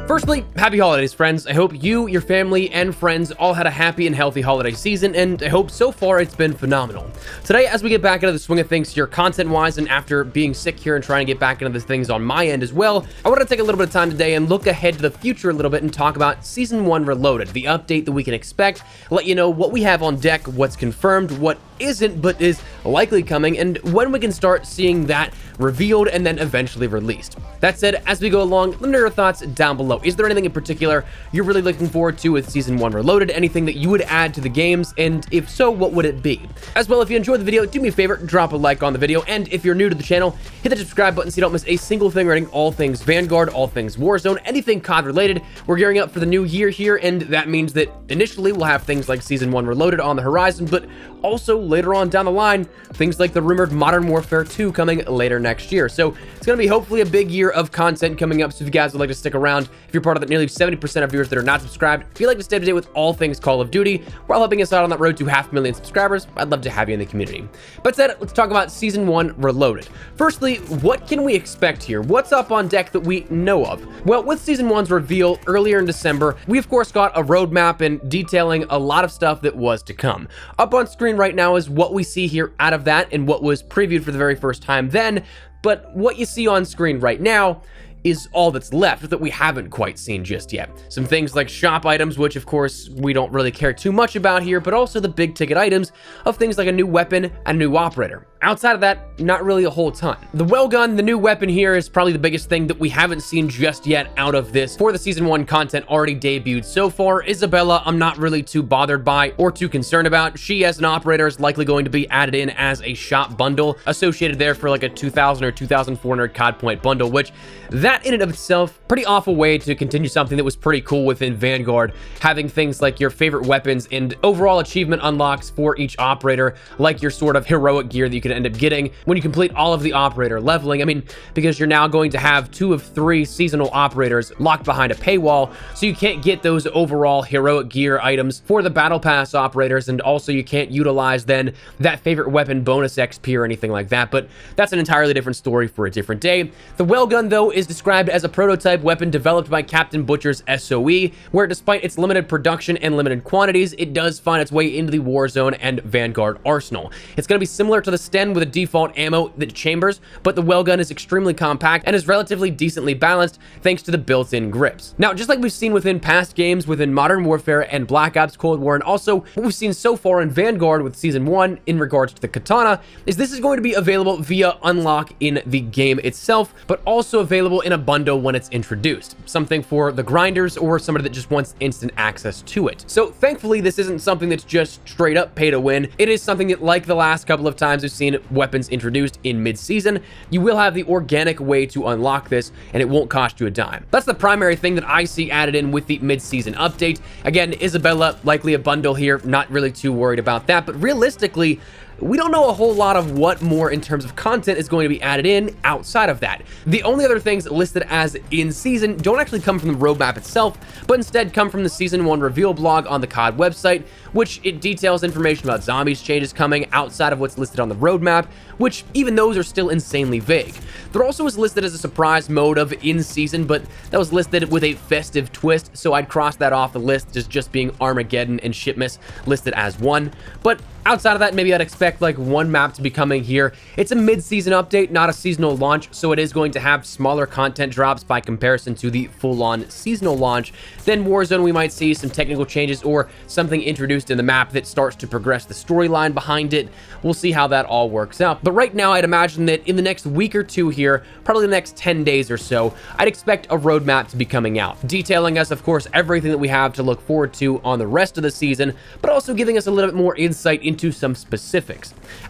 Firstly, happy holidays, friends. I hope you, your family, and friends all had a happy and healthy holiday season, and I hope so far it's been phenomenal. Today, as we get back into the swing of things here content-wise, and after being sick here and trying to get back into the things on my end as well, I want to take a little bit of time today and look ahead to the future a little bit and talk about Season 1 Reloaded, the update that we can expect, let you know what we have on deck, what's confirmed, what isn't but is likely coming, and when we can start seeing that revealed and then eventually released. That said, as we go along, let me know your thoughts down below. Is there anything in particular you're really looking forward to with Season 1 Reloaded? Anything that you would add to the games? And if so, what would it be? As well, if you enjoyed the video, do me a favor, drop a like on the video, and if you're new to the channel, hit the subscribe button so you don't miss a single thing regarding all things Vanguard, all things Warzone, anything COD related. We're gearing up for the new year here, and that means that initially we'll have things like Season 1 Reloaded on the horizon, but also later on down the line, things like the rumored Modern Warfare 2 coming later next year. So it's going to be hopefully a big year of content coming up. So if you guys would like to stick around, if you're part of the nearly 70% of viewers that are not subscribed, if you'd like to stay up to date with all things Call of Duty while helping us out on that road to 500,000 subscribers, I'd love to have you in the community. But that said, let's talk about Season 1 Reloaded. Firstly, what can we expect here? What's up on deck that we know of? Well, with Season 1's reveal earlier in December, we of course got a roadmap and detailing a lot of stuff that was to come. Up on screen right now is what we see here out of that and what was previewed for the very first time then, but what you see on screen right now is all that's left that we haven't quite seen just yet. Some things like shop items, which of course we don't really care too much about here, but also the big ticket items of things like a new weapon and a new operator. Outside of that, not really a whole ton. The well gun, the new weapon here, is probably the biggest thing that we haven't seen just yet out of this for the Season 1 content already debuted so far. Isabella, I'm not really too bothered by or too concerned about. She as an operator is likely going to be added in as a shop bundle associated there for like a 2,000 or 2,400 COD point bundle, which that in and of itself, pretty awful way to continue something that was pretty cool within Vanguard, having things like your favorite weapons and overall achievement unlocks for each operator, like your sort of heroic gear that you could end up getting when you complete all of the operator leveling. I mean, because you're now going to have 2 of 3 seasonal operators locked behind a paywall, so you can't get those overall heroic gear items for the battle pass operators, and also you can't utilize then that favorite weapon bonus XP or anything like that, but that's an entirely different story for a different day. The well gun though is described as a prototype weapon developed by Captain Butcher's SOE, where despite its limited production and limited quantities, it does find its way into the Warzone and Vanguard arsenal. It's going to be similar to the Sten with a default ammo that chambers, but the well gun is extremely compact and is relatively decently balanced thanks to the built-in grips. Now, just like we've seen within past games within Modern Warfare and Black Ops Cold War, and also what we've seen so far in Vanguard with Season 1 in regards to the katana, is this is going to be available via unlock in the game itself, but also available in a bundle when it's introduced. Something for the grinders or somebody that just wants instant access to it. So thankfully, this isn't something that's just straight up pay to win. It is something that, like the last couple of times we've seen weapons introduced in mid-season, you will have the organic way to unlock this and it won't cost you a dime. That's the primary thing that I see added in with the mid-season update. Again, Isabella, likely a bundle here, not really too worried about that, but realistically, we don't know a whole lot of what more in terms of content is going to be added in outside of that. The only other things listed as in season don't actually come from the roadmap itself, but instead come from the Season 1 reveal blog on the COD website, which it details information about zombies changes coming outside of what's listed on the roadmap, which even those are still insanely vague. There also was listed as a surprise mode of in season, but that was listed with a festive twist, so I'd cross that off the list as just being Armageddon and Shipmas listed as one. But outside of that, maybe I'd expect like one map to be coming here. It's a mid-season update, not a seasonal launch, so it is going to have smaller content drops by comparison to the full-on seasonal launch. Then Warzone, we might see some technical changes or something introduced in the map that starts to progress the storyline behind it. We'll see how that all works out. But right now, I'd imagine that in the next week or two here, probably the next 10 days or so, I'd expect a roadmap to be coming out, detailing us, of course, everything that we have to look forward to on the rest of the season, but also giving us a little bit more insight into some specifics.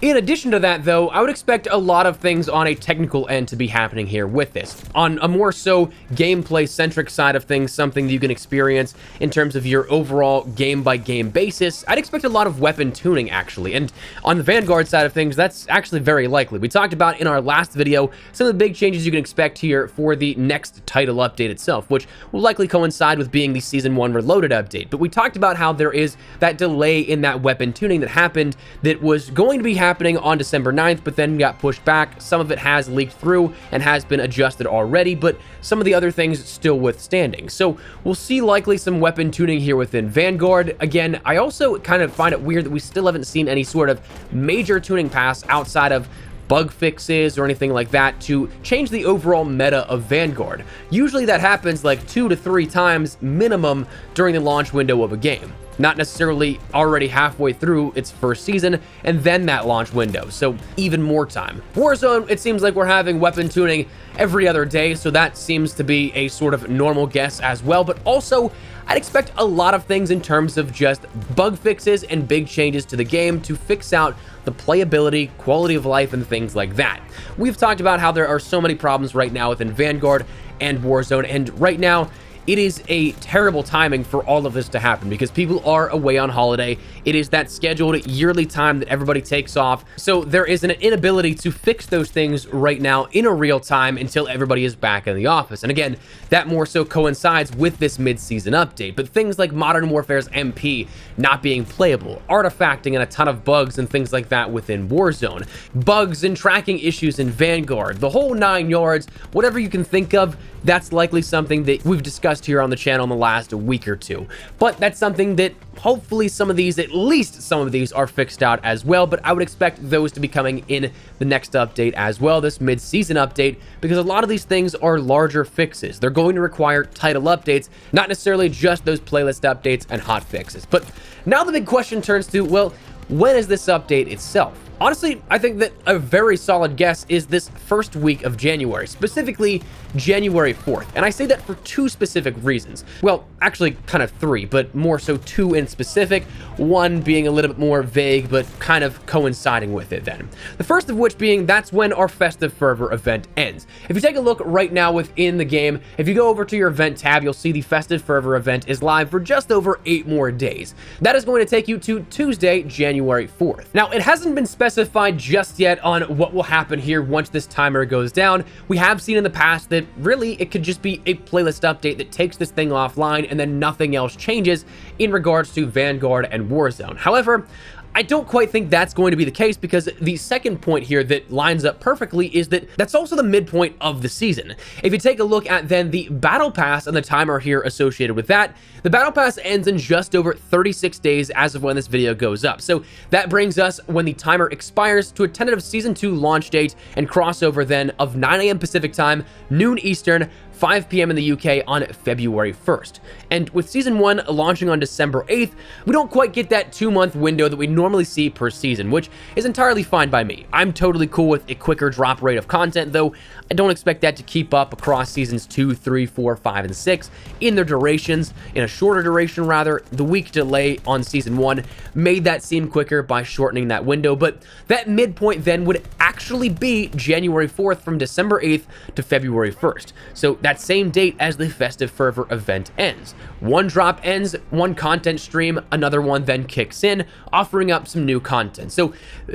In addition to that, though, I would expect a lot of things on a technical end to be happening here with this. On a more so gameplay-centric side of things, something that you can experience in terms of your overall game-by-game basis, basis, I'd expect a lot of weapon tuning, actually. And on the Vanguard side of things, that's actually very likely. We talked about in our last video some of the big changes you can expect here for the next title update itself, which will likely coincide with being the Season 1 Reloaded update. But we talked about how there is that delay in that weapon tuning that happened that was going to be happening on December 9th, but then got pushed back. Some of it has leaked through and has been adjusted already, but some of the other things still withstanding. So we'll see likely some weapon tuning here within Vanguard. Again, I also kind of find it weird that we still haven't seen any sort of major tuning pass outside of bug fixes or anything like that to change the overall meta of Vanguard. Usually that happens like 2 to 3 times minimum during the launch window of a game. Not necessarily already halfway through its first season and then that launch window, so even more time. Warzone, it seems like we're having weapon tuning every other day, so that seems to be a sort of normal guess as well, but also I'd expect a lot of things in terms of just bug fixes and big changes to the game to fix out the playability, quality of life, and things like that. We've talked about how there are so many problems right now within Vanguard and Warzone, and right now, it is a terrible timing for all of this to happen because people are away on holiday. It is that scheduled yearly time that everybody takes off. So there is an inability to fix those things right now in a real time until everybody is back in the office. And again, that more so coincides with this mid-season update. But things like Modern Warfare's MP not being playable, artifacting and a ton of bugs and things like that within Warzone, bugs and tracking issues in Vanguard, the whole 9 yards, whatever you can think of, that's likely something that we've discussed here on the channel in the last week or two. But that's something that hopefully some of these, at least some of these, are fixed out as well. But I would expect those to be coming in the next update as well, this mid-season update, because a lot of these things are larger fixes. They're going to require title updates, not necessarily just those playlist updates and hot fixes. But now the big question turns to, well, when is this update itself? Honestly, I think that a very solid guess is this first week of January, specifically January 4th. And I say that for 2 specific reasons. Well, actually kind of 3, but more so 2 in specific, one being a little bit more vague, but kind of coinciding with it then. The first of which being that's when our Festive Fervor event ends. If you take a look right now within the game, if you go over to your event tab, you'll see the Festive Fervor event is live for just over 8 more days. That is going to take you to Tuesday, January 4th. Now, it hasn't been specified just yet on what will happen here once this timer goes down. We have seen in the past that really it could just be a playlist update that takes this thing offline and then nothing else changes in regards to Vanguard and Warzone. However, I don't quite think that's going to be the case because the second point here that lines up perfectly is that that's also the midpoint of the season. If you take a look at then the Battle Pass and the timer here associated with that, the Battle Pass ends in just over 36 days as of when this video goes up. So that brings us, when the timer expires, to a tentative Season 2 launch date and crossover then of 9 a.m. Pacific time, noon Eastern, 5 p.m. in the UK on February 1st. And with Season 1 launching on December 8th, we don't quite get that 2-month window that we normally see per season, which is entirely fine by me. I'm totally cool with a quicker drop rate of content, though I don't expect that to keep up across Seasons 2, 3, 4, 5, and 6 in their durations. In a shorter duration, rather, the week delay on Season 1 made that seem quicker by shortening that window, but that midpoint then would actually be January 4th from December 8th to February 1st. So that same date as the Festive Fervor event ends. One drop ends, one content stream, another one then kicks in, offering up some new content. So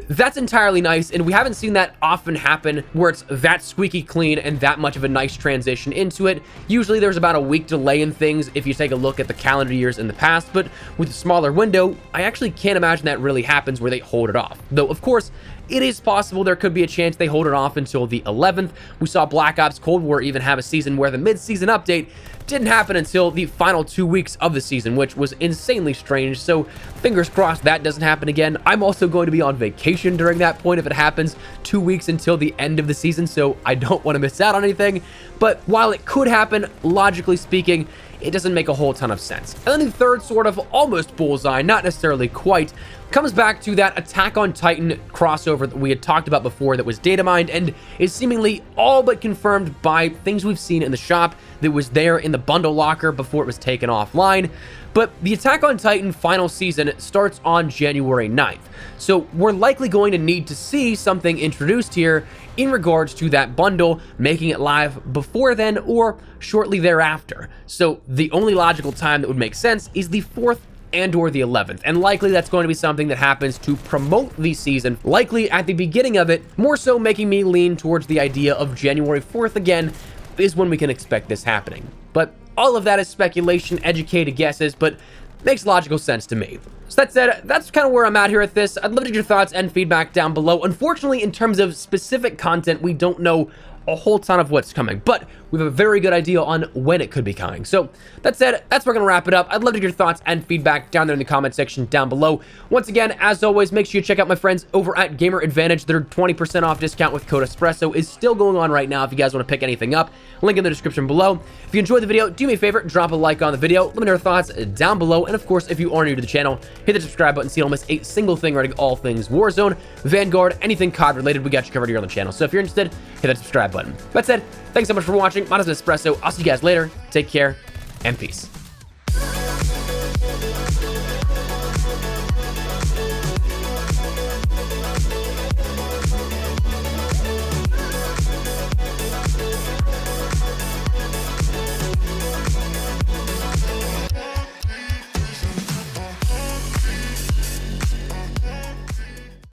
that's entirely nice, and we haven't seen that often happen where it's that squeaky clean and that much of a nice transition into it. Usually there's about a week delay in things if you take a look at the calendar years in the past, but with a smaller window, I actually can't imagine that really happens where they hold it off. Though, of course, it is possible there could be a chance they hold it off until the 11th. We saw Black Ops Cold War even have a season where the mid-season update didn't happen until the final 2 weeks of the season, which was insanely strange, so fingers crossed that doesn't happen again. I'm also going to be on vacation during that point if it happens 2 weeks until the end of the season, so I don't want to miss out on anything. But while it could happen, logically speaking, it doesn't make a whole ton of sense. And then the third sort of almost bullseye, not necessarily quite, comes back to that Attack on Titan crossover that we had talked about before that was data mined and is seemingly all but confirmed by things we've seen in the shop that was there in the bundle locker before it was taken offline. But the Attack on Titan final season starts on January 9th. So we're likely going to need to see something introduced here in regards to that bundle, making it live before then or shortly thereafter. So the only logical time that would make sense is the 4th and or the 11th. And likely that's going to be something that happens to promote the season, likely at the beginning of it, more so making me lean towards the idea of January 4th again is when we can expect this happening. But all of that is speculation, educated guesses, but makes logical sense to me. So that said, that's kind of where I'm at here with this. I'd love to get your thoughts and feedback down below. Unfortunately, in terms of specific content, we don't know a whole ton of what's coming, but we have a very good idea on when it could be coming. So that said, that's where we're gonna wrap it up. I'd love to get your thoughts and feedback down there in the comment section down below. Once again, as always, make sure you check out my friends over at Gamer Advantage. Their 20% off discount with code Espresso is still going on right now if you guys want to pick anything up. Link in the description below. If you enjoyed the video, do me a favor, drop a like on the video, let me know your thoughts down below, and of course, if you are new to the channel, hit the subscribe button so you don't miss a single thing regarding all things Warzone, Vanguard, anything COD related. We got you covered here on the channel. So if you're interested, hit that subscribe button. That said, thanks so much for watching. My name is Espresso. I'll see you guys later. Take care and peace.